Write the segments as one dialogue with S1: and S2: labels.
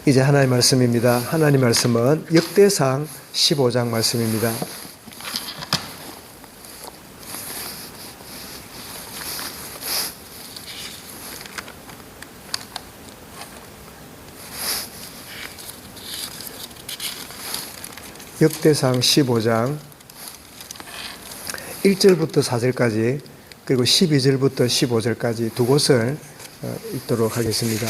S1: 이제 하나님의 말씀입니다. 하나님의 말씀은 역대상 15장 말씀입니다. 역대상 15장 1절부터 4절까지 그리고 12절부터 15절까지 두 곳을 읽도록 하겠습니다.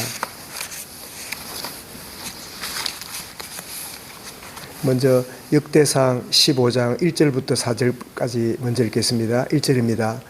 S1: 먼저 역대상 15장 1절부터 4절까지 먼저 읽겠습니다. 1절입니다.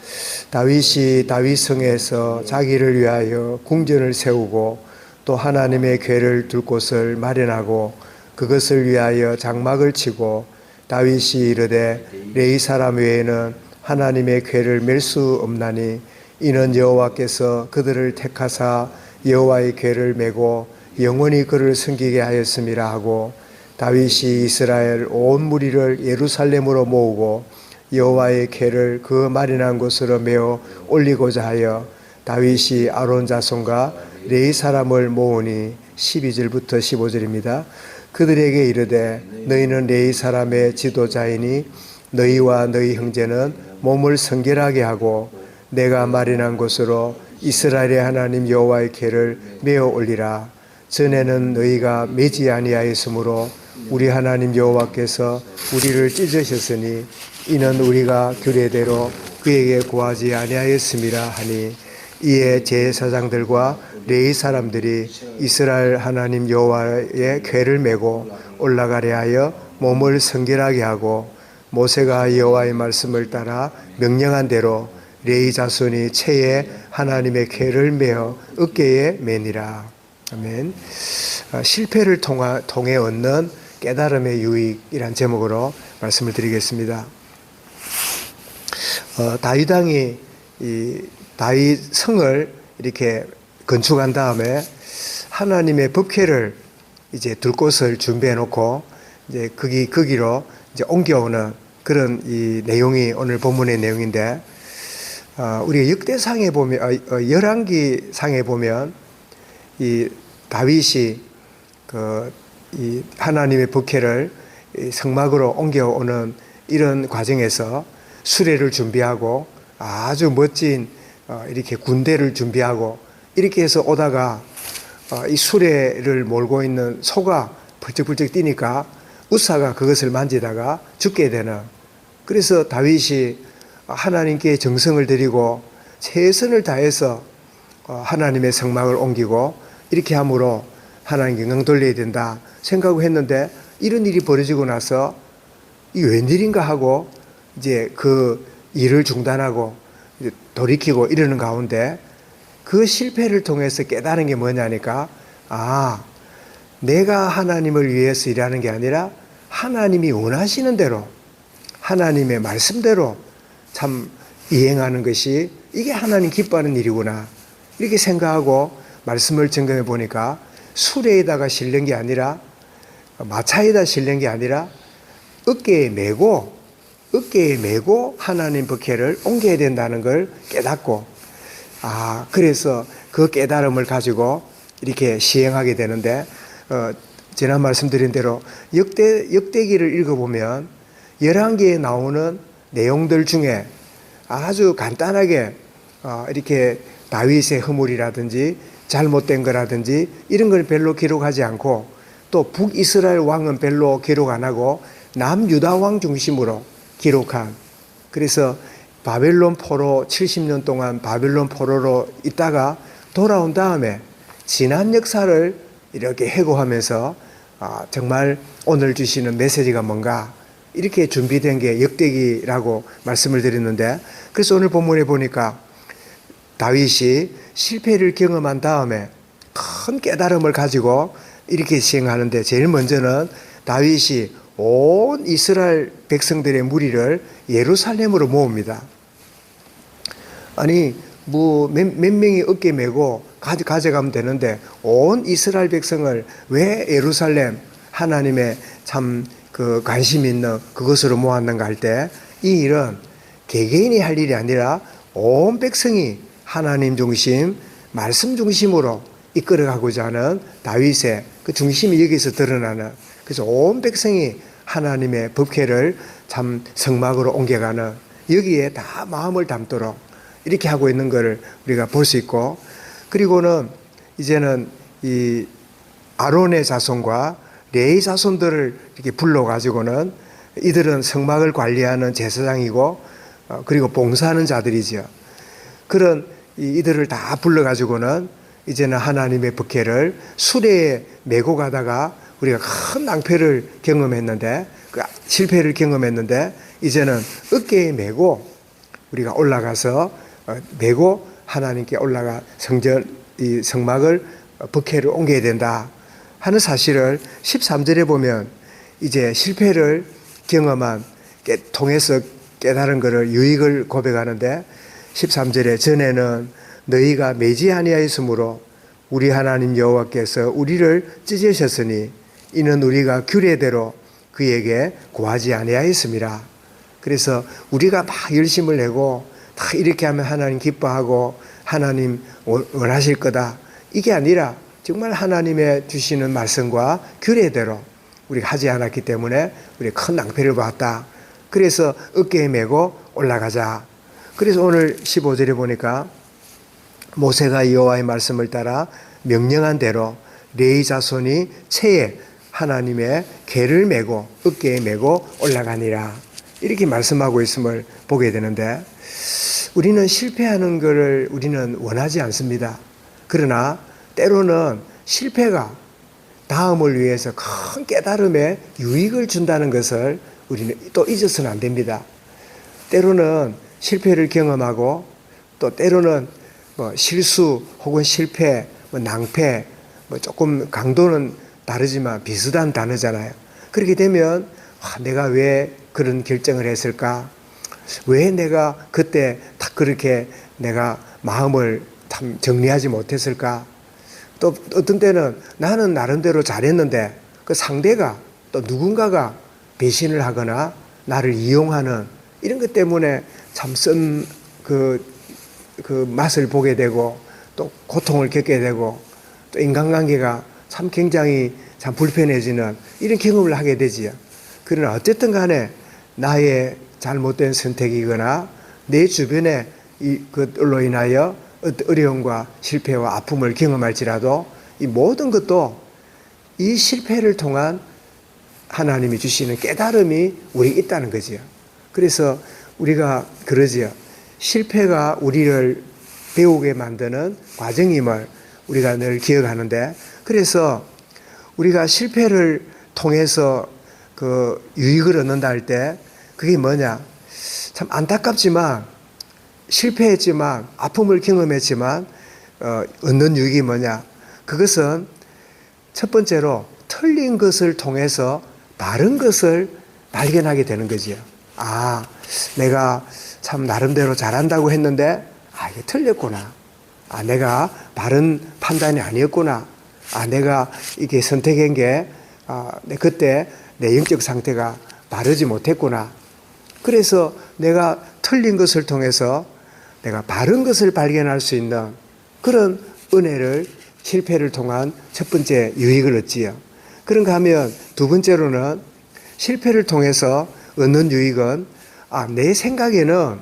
S1: 다윗이 다윗성에서 자기를 위하여 궁전을 세우고 또 하나님의 궤를 둘 곳을 마련하고 그것을 위하여 장막을 치고 다윗이 이르되 레위 사람 외에는 하나님의 궤를 맬 수 없나니 이는 여호와께서 그들을 택하사 여호와의 궤를 메고 영원히 그를 섬기게 하였음이라 하고 다윗이 이스라엘 온 무리를 예루살렘으로 모으고 여호와의 궤를 그 마련한 곳으로 메어 올리고자 하여 다윗이 아론 자손과 레위 사람을 모으니 12절부터 15절입니다. 그들에게 이르되 너희는 레위 사람의 지도자이니 너희와 너희 형제는 몸을 성결하게 하고 내가 마련한 곳으로 이스라엘의 하나님 여호와의 궤를 메어 올리라. 전에는 너희가 매지 아니하였으므로 우리 하나님 여호와께서 우리를 찢으셨으니 이는 우리가 규례대로 그에게 구하지 아니하였음이라 하니 이에 제사장들과 레위 사람들이 이스라엘 하나님 여호와의 궤를 메고 올라가려 하여 몸을 성결하게 하고 모세가 여호와의 말씀을 따라 명령한 대로 레위 자손이 채에 하나님의 궤를 메어 어깨에 매니라. 아멘. 실패를 통해 얻는 깨달음의 유익이란 제목으로 말씀을 드리겠습니다. 다윗 왕이 다윗 성을 이렇게 건축한 다음에 하나님의 법궤를 이제 둘 곳을 준비해 놓고 이제 거기로 이제 옮겨오는 그런 이 내용이 오늘 본문의 내용인데, 우리가 역대상에 보면, 열왕기상에 보면 이 다윗이 이 하나님의 법궤를 성막으로 옮겨오는 이런 과정에서 수레를 준비하고 아주 멋진 이렇게 군대를 준비하고 이렇게 해서 오다가 이 수레를 몰고 있는 소가 벌쩍벌쩍 뛰니까 우사가 그것을 만지다가 죽게 되는, 그래서 다윗이 하나님께 정성을 드리고 최선을 다해서 하나님의 성막을 옮기고 이렇게 함으로 하나님 영광 돌려야 된다 생각을 했는데, 이런 일이 벌어지고 나서 이 웬일인가 하고 이제 그 일을 중단하고 이제 돌이키고 이러는 가운데 그 실패를 통해서 깨달은 게 뭐냐니까, 내가 하나님을 위해서 일하는 게 아니라 하나님이 원하시는 대로 하나님의 말씀대로 참 이행하는 것이 이게 하나님 기뻐하는 일이구나 이렇게 생각하고 말씀을 점검해 보니까 수레에다가 실는 게 아니라 마차에다 실는 게 아니라 어깨에 메고 하나님 법궤를 옮겨야 된다는 걸 깨닫고, 그래서 그 깨달음을 가지고 이렇게 시행하게 되는데, 지난 말씀드린 대로 역대기를 읽어보면 열왕기에 나오는 내용들 중에 아주 간단하게 이렇게 다윗의 허물이라든지 잘못된 거라든지 이런 걸 별로 기록하지 않고, 또 북이스라엘 왕은 별로 기록 안 하고 남유다 왕 중심으로 기록한, 그래서 바벨론 포로 70년 동안 바벨론 포로로 있다가 돌아온 다음에 지난 역사를 이렇게 회고하면서 정말 오늘 주시는 메시지가 뭔가 이렇게 준비된 게 역대기라고 말씀을 드렸는데, 그래서 오늘 본문에 보니까 다윗이 실패를 경험한 다음에 큰 깨달음을 가지고 이렇게 시행하는데, 제일 먼저는 다윗이 온 이스라엘 백성들의 무리를 예루살렘으로 모읍니다. 아니 몇 명이 어깨 메고 가져가면 되는데 온 이스라엘 백성을 왜 예루살렘 하나님의 참 그 관심 있는 그것으로 모았는가 할 때, 이 일은 개개인이 할 일이 아니라 온 백성이 하나님 중심 말씀 중심으로 이끌어가고자 하는 다윗의 그 중심이 여기서 드러나는, 그래서 온 백성이 하나님의 법궤를 참 성막으로 옮겨가는, 여기에 다 마음을 담도록 이렇게 하고 있는 것을 우리가 볼 수 있고, 그리고는 이제는 이 아론의 자손과 레위 자손들을 이렇게 불러가지고는 이들은 성막을 관리하는 제사장이고 그리고 봉사하는 자들이죠. 그런 이들을 다 불러가지고는 이제는 하나님의 법궤를 수레에 메고 가다가 우리가 큰 낭패를 경험했는데, 실패를 경험했는데, 이제는 어깨에 메고 우리가 올라가서 메고 하나님께 올라가 이 성막을 법궤를 옮겨야 된다 하는 사실을 13절에 보면 이제 실패를 경험한 통해서 깨달은 것을 유익을 고백하는데, 13절에 전에는 너희가 매지 아니하였으므로 우리 하나님 여호와께서 우리를 찢으셨으니 이는 우리가 규례대로 그에게 구하지 아니하였습니다. 그래서 우리가 막 열심을 내고 다 이렇게 하면 하나님 기뻐하고 하나님 원하실 거다, 이게 아니라 정말 하나님의 주시는 말씀과 규례대로 우리가 하지 않았기 때문에 우리 큰 낭패를 봤다. 그래서 어깨에 메고 올라가자. 그래서 오늘 15절에 보니까 모세가 여호와의 말씀을 따라 명령한 대로 레위 자손이 채에 하나님의 궤를 메고 어깨에 메고 올라가니라, 이렇게 말씀하고 있음을 보게 되는데, 우리는 실패하는 것을 우리는 원하지 않습니다. 그러나 때로는 실패가 다음을 위해서 큰 깨달음에 유익을 준다는 것을 우리는 또 잊어서는 안 됩니다. 때로는 실패를 경험하고 또 때로는 실수 혹은 실패, 낭패, 조금 강도는 다르지만 비슷한 단어잖아요. 그렇게 되면 내가 왜 그런 결정을 했을까? 왜 내가 그때 딱 그렇게 내가 마음을 참 정리하지 못했을까? 또 어떤 때는 나는 나름대로 잘했는데 그 상대가 또 누군가가 배신을 하거나 나를 이용하는 이런 것 때문에 참 쓴 그 맛을 보게 되고 또 고통을 겪게 되고 또 인간관계가 참 굉장히 참 불편해지는 이런 경험을 하게 되지요. 그러나 어쨌든 간에 나의 잘못된 선택이거나 내 주변에 그걸로 인하여 어려움과 실패와 아픔을 경험할지라도 이 모든 것도 이 실패를 통한 하나님이 주시는 깨달음이 우리에 있다는 거지요. 그래서 우리가 그러지요. 실패가 우리를 배우게 만드는 과정임을 우리가 늘 기억하는데, 그래서 우리가 실패를 통해서 그 유익을 얻는다 할 때 그게 뭐냐? 참 안타깝지만 실패했지만 아픔을 경험했지만 얻는 유익이 뭐냐? 그것은 첫 번째로 틀린 것을 통해서 바른 것을 발견하게 되는 거지요. 아, 내가 참 나름대로 잘한다고 했는데 이게 틀렸구나. 내가 바른 판단이 아니었구나. 내가 이게 선택한 게 그때 내 영적 상태가 바르지 못했구나. 그래서 내가 틀린 것을 통해서 내가 바른 것을 발견할 수 있는 그런 은혜를 실패를 통한 첫 번째 유익을 얻지요. 그런가 하면 두 번째로는 실패를 통해서 얻는 유익은 내 생각에는,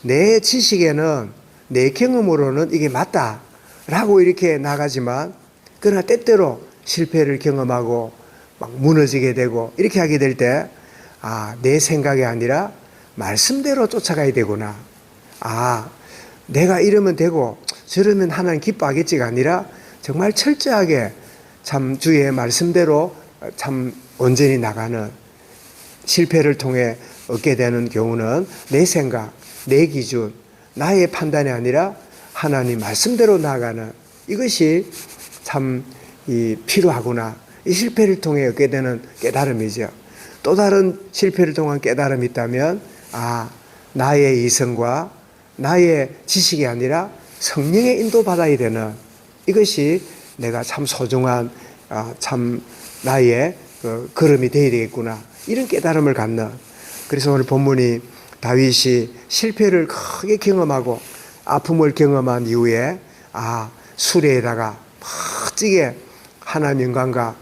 S1: 내 지식에는, 내 경험으로는 이게 맞다라고 이렇게 나가지만, 그러나 때때로 실패를 경험하고 막 무너지게 되고 이렇게 하게 될 때 내 생각이 아니라 말씀대로 쫓아가야 되구나. 내가 이러면 되고 저러면 하나님 기뻐하겠지가 아니라 정말 철저하게 참 주의 말씀대로 참 온전히 나가는, 실패를 통해 얻게 되는 경우는 내 생각, 내 기준, 나의 판단이 아니라 하나님 말씀대로 나아가는 이것이 참 필요하구나. 이 실패를 통해 얻게 되는 깨달음이죠. 또 다른 실패를 통한 깨달음이 있다면 나의 이성과 나의 지식이 아니라 성령의 인도받아야 되는 이것이 내가 참 소중한 참 나의 걸음이 되어야 되겠구나. 이런 깨달음을 갖는. 그래서 오늘 본문이 다윗이 실패를 크게 경험하고 아픔을 경험한 이후에 수레에다가 막 멋지게 하나님 영광과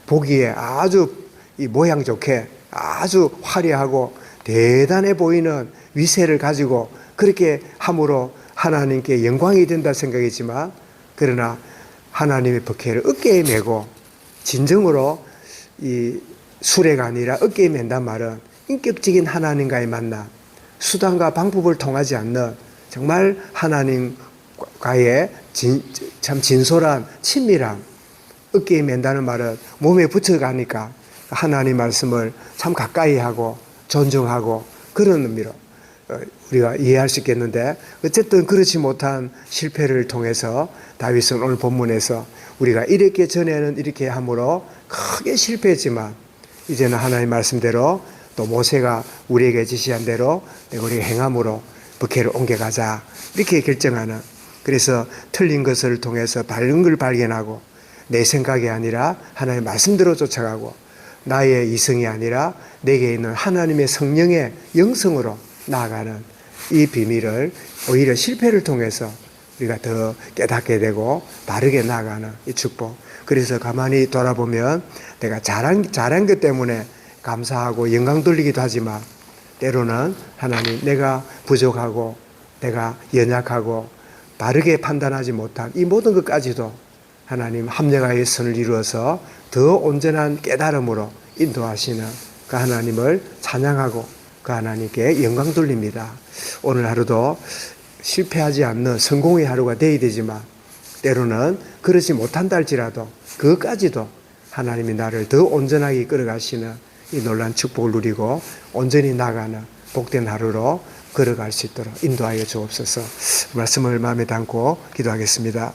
S1: 보기에 아주 이 모양 좋게 아주 화려하고 대단해 보이는 위세를 가지고 그렇게 함으로 하나님께 영광이 된다 생각했지만, 그러나 하나님의 법궤를 어깨에 메고 진정으로 이 수레가 아니라 어깨에 맨단 말은 인격적인 하나님과의 만남, 수단과 방법을 통하지 않는 정말 하나님과의 참 진솔한 친밀함, 어깨에 맨다는 말은 몸에 붙여가니까 하나님 말씀을 참 가까이 하고 존중하고 그런 의미로 우리가 이해할 수 있겠는데, 어쨌든 그렇지 못한 실패를 통해서 다윗은 오늘 본문에서 우리가 이렇게 전에는 이렇게 함으로 크게 실패했지만 이제는 하나님 말씀대로 또 모세가 우리에게 지시한 대로 우리가 행함으로 법궤를 옮겨가자 이렇게 결정하는, 그래서 틀린 것을 통해서 바른 걸 발견하고 내 생각이 아니라 하나님의 말씀대로 쫓아가고 나의 이성이 아니라 내게 있는 하나님의 성령의 영성으로 나아가는 이 비밀을 오히려 실패를 통해서 우리가 더 깨닫게 되고 바르게 나아가는 이 축복. 그래서 가만히 돌아보면 내가 잘한 것 때문에 감사하고 영광 돌리기도 하지만 때로는 하나님, 내가 부족하고 내가 연약하고 바르게 판단하지 못한 이 모든 것까지도 하나님 합력하여 선을 이루어서 더 온전한 깨달음으로 인도하시는 그 하나님을 찬양하고 그 하나님께 영광 돌립니다. 오늘 하루도 실패하지 않는 성공의 하루가 되어야 되지만 때로는 그렇지 못한다 할지라도 그것까지도 하나님이 나를 더 온전하게 끌어가시는 이 놀라운 축복을 누리고 온전히 나가는 복된 하루로 걸어갈 수 있도록 인도하여 주옵소서. 말씀을 마음에 담고 기도하겠습니다.